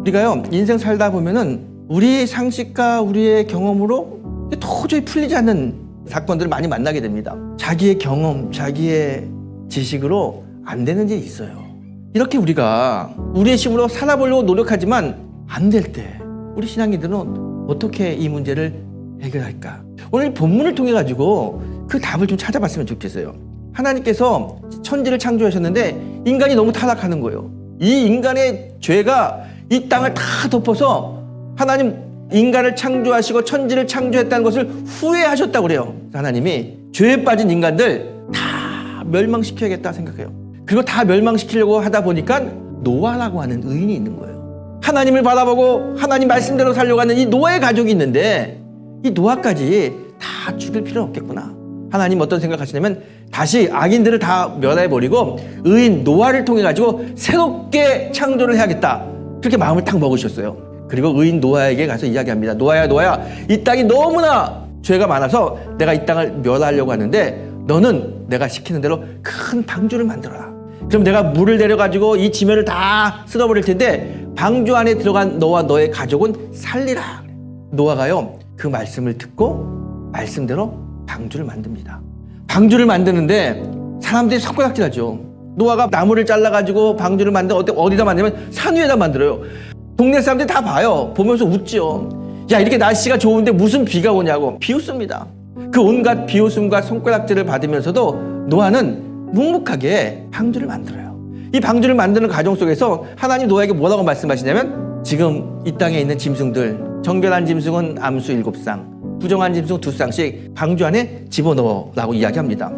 우리가요, 인생 살다 보면은 우리의 상식과 우리의 경험으로 도저히 풀리지 않는 사건들을 많이 만나게 됩니다. 자기의 경험, 자기의 지식으로 안 되는 일이 있어요. 이렇게 우리가 우리의 힘으로 살아보려고 노력하지만 안 될 때 우리 신앙인들은 어떻게 이 문제를 해결할까? 오늘 본문을 통해 가지고 그 답을 좀 찾아봤으면 좋겠어요. 하나님께서 천지를 창조하셨는데 인간이 너무 타락하는 거예요. 이 인간의 죄가 이 땅을 다 덮어서 하나님 인간을 창조하시고 천지를 창조했다는 것을 후회하셨다고 그래요. 하나님이 죄에 빠진 인간들 다 멸망시켜야겠다 생각해요. 그리고 다 멸망시키려고 하다 보니까 노아라고 하는 의인이 있는 거예요. 하나님을 바라보고 하나님 말씀대로 살려고 하는 이 노아의 가족이 있는데 이 노아까지 다 죽일 필요는 없겠구나. 하나님 어떤 생각하시냐면 다시 악인들을 다 멸해버리고 의인 노아를 통해 가지고 새롭게 창조를 해야겠다. 그렇게 마음을 딱 먹으셨어요. 그리고 의인 노아에게 가서 이야기합니다. 노아야, 이 땅이 너무나 죄가 많아서 내가 이 땅을 멸하려고 하는데 너는 내가 시키는 대로 큰 방주를 만들어라. 그럼 내가 물을 내려가지고 이 지면을 다 쓸어버릴 텐데 방주 안에 들어간 너와 너의 가족은 살리라. 노아가요, 그 말씀을 듣고 말씀대로 방주를 만듭니다. 방주를 만드는데 사람들이 손가락질하죠. 노아가 나무를 잘라가지고 방주를 어디다 만들면 산 위에다 만들어요. 동네 사람들이 다 봐요. 보면서 웃죠. 야, 이렇게 날씨가 좋은데 무슨 비가 오냐고 비웃습니다. 그 온갖 비웃음과 손가락질을 받으면서도 노아는 묵묵하게 방주를 만들어요. 이 방주를 만드는 과정 속에서 하나님 노아에게 뭐라고 말씀하시냐면 지금 이 땅에 있는 짐승들, 정결한 짐승은 암수 7쌍, 부정한 짐승 2쌍씩 방주 안에 집어넣으라고 이야기합니다.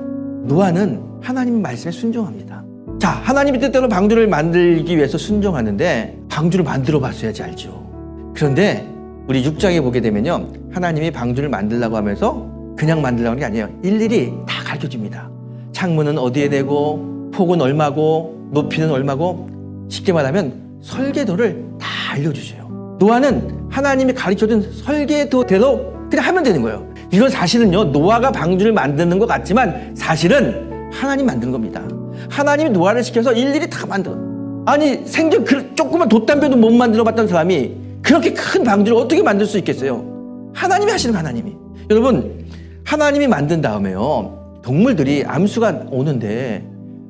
노아는 하나님의 말씀에 순종합니다. 자, 하나님의 뜻대로 방주를 만들기 위해서 순종하는데 방주를 만들어 봤어야지 알죠. 그런데 우리 6장에 보게 되면요, 하나님이 방주를 만들라고 하면서 그냥 만들라고 하는 게 아니에요. 일일이 다 가르쳐줍니다. 창문은 어디에 대고, 폭은 얼마고, 높이는 얼마고, 쉽게 말하면 설계도를 다 알려주셔요. 노아는 하나님이 가르쳐준 설계도대로 그냥 하면 되는 거예요. 이건 사실은요, 노아가 방주를 만드는 것 같지만 사실은 하나님 만드는 겁니다. 하나님이 노아를 시켜서 일일이 다 만들어. 아니, 생전 조그만 돛담배도 못 만들어 봤던 사람이 그렇게 큰 방주를 어떻게 만들 수 있겠어요? 하나님이 하시는 거, 하나님이. 여러분, 하나님이 만든 다음에요, 동물들이 암수가 오는데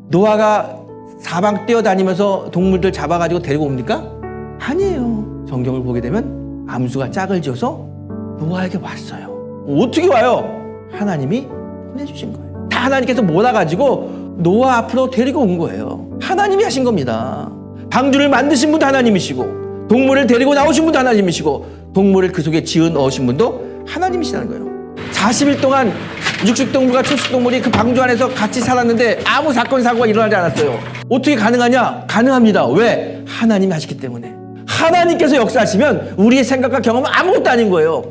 노아가 사방 뛰어다니면서 동물들 잡아가지고 데리고 옵니까? 아니에요. 성경을 보게 되면 암수가 짝을 지어서 노아에게 왔어요. 어떻게 와요? 하나님이 보내주신 거예요. 다 하나님께서 몰아가지고 노아 앞으로 데리고 온 거예요. 하나님이 하신 겁니다. 방주를 만드신 분도 하나님이시고 동물을 데리고 나오신 분도 하나님이시고 동물을 그 속에 지어 넣으신 분도 하나님이시라는 거예요. 40일 동안 육식동물과 초식동물이 그 방주 안에서 같이 살았는데 아무 사건 사고가 일어나지 않았어요. 어떻게 가능하냐? 가능합니다. 왜? 하나님이 하시기 때문에. 하나님께서 역사하시면 우리의 생각과 경험은 아무것도 아닌 거예요.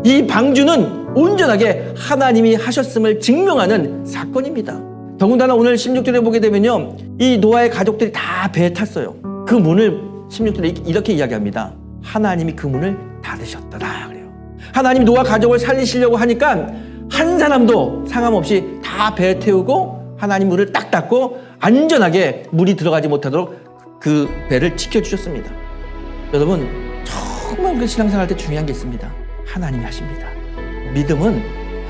이 방주는 온전하게 하나님이 하셨음을 증명하는 사건입니다. 더군다나 오늘 16절에 보게 되면요, 이 노아의 가족들이 다 배에 탔어요. 그 문을 16절에 이렇게 이야기합니다. 하나님이 그 문을 닫으셨더라 그래요. 하나님이 노아 가족을 살리시려고 하니까 한 사람도 상함 없이 다 배에 태우고 하나님 문을 딱 닫고 안전하게 물이 들어가지 못하도록 그 배를 지켜주셨습니다. 여러분, 정말 우리 신앙생활 할 때 중요한 게 있습니다. 하나님이 하십니다. 믿음은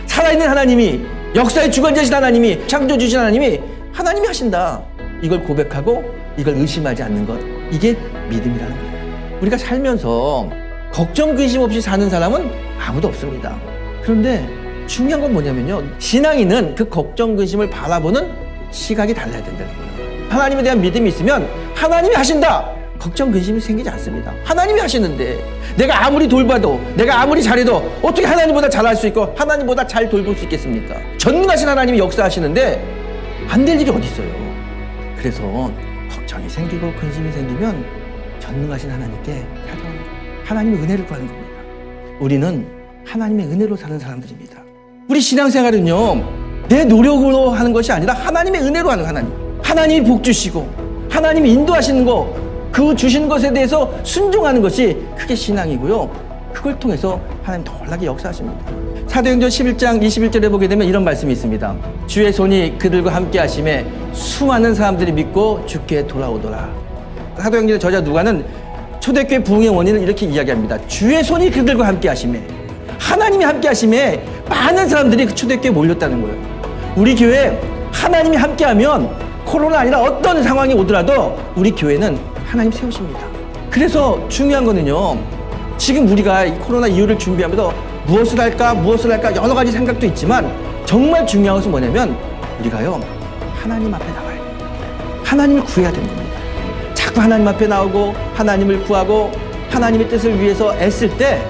살아있는 하나님이, 역사의 주관자신 하나님이, 창조주신 하나님이 하신다. 이걸 고백하고 이걸 의심하지 않는 것, 이게 믿음이라는 거예요. 우리가 살면서 걱정 근심 없이 사는 사람은 아무도 없습니다. 그런데 중요한 건 뭐냐면요, 신앙인은 그 걱정 근심을 바라보는 시각이 달라야 된다는 거예요. 하나님에 대한 믿음이 있으면 하나님이 하신다, 걱정 근심이 생기지 않습니다. 하나님이 하시는데 내가 아무리 돌봐도, 내가 아무리 잘해도 어떻게 하나님보다 잘할 수 있고 하나님보다 잘 돌볼 수 있겠습니까? 전능하신 하나님이 역사하시는데 안 될 일이 어디 있어요. 그래서 걱정이 생기고 근심이 생기면 전능하신 하나님께 찾아오는 거예요. 하나님의 은혜를 구하는 겁니다. 우리는 하나님의 은혜로 사는 사람들입니다. 우리 신앙생활은요, 내 노력으로 하는 것이 아니라 하나님의 은혜로 하는 하나님. 하나님이 복 주시고 하나님이 인도하시는 거, 그 주신 것에 대해서 순종하는 것이 그게 신앙이고요. 그걸 통해서 하나님 놀라게 역사하십니다. 사도행전 11장 21절에 보게 되면 이런 말씀이 있습니다. 주의 손이 그들과 함께 하심에 수많은 사람들이 믿고 주께 돌아오더라. 사도행전의 저자 누가는 초대교회 부흥의 원인을 이렇게 이야기합니다. 주의 손이 그들과 함께 하심에, 하나님이 함께 하심에 많은 사람들이 그 초대교회에 몰렸다는 거예요. 우리 교회 하나님이 함께하면 코로나 아니라 어떤 상황이 오더라도 우리 교회는 하나님 세우십니다. 그래서 중요한 거는요, 지금 우리가 이 코로나 이후를 준비하면서 무엇을 할까 여러 가지 생각도 있지만 정말 중요한 것은 뭐냐면 우리가요 하나님 앞에 나와야 돼요. 하나님을 구해야 되는 겁니다. 자꾸 하나님 앞에 나오고 하나님을 구하고 하나님의 뜻을 위해서 애쓸 때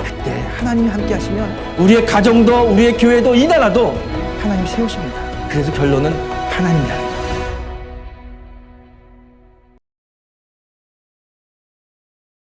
그때 하나님이 함께 하시면 우리의 가정도 우리의 교회도 이 나라도 하나님 세우십니다. 그래서 결론은 하나님이라는 거예요.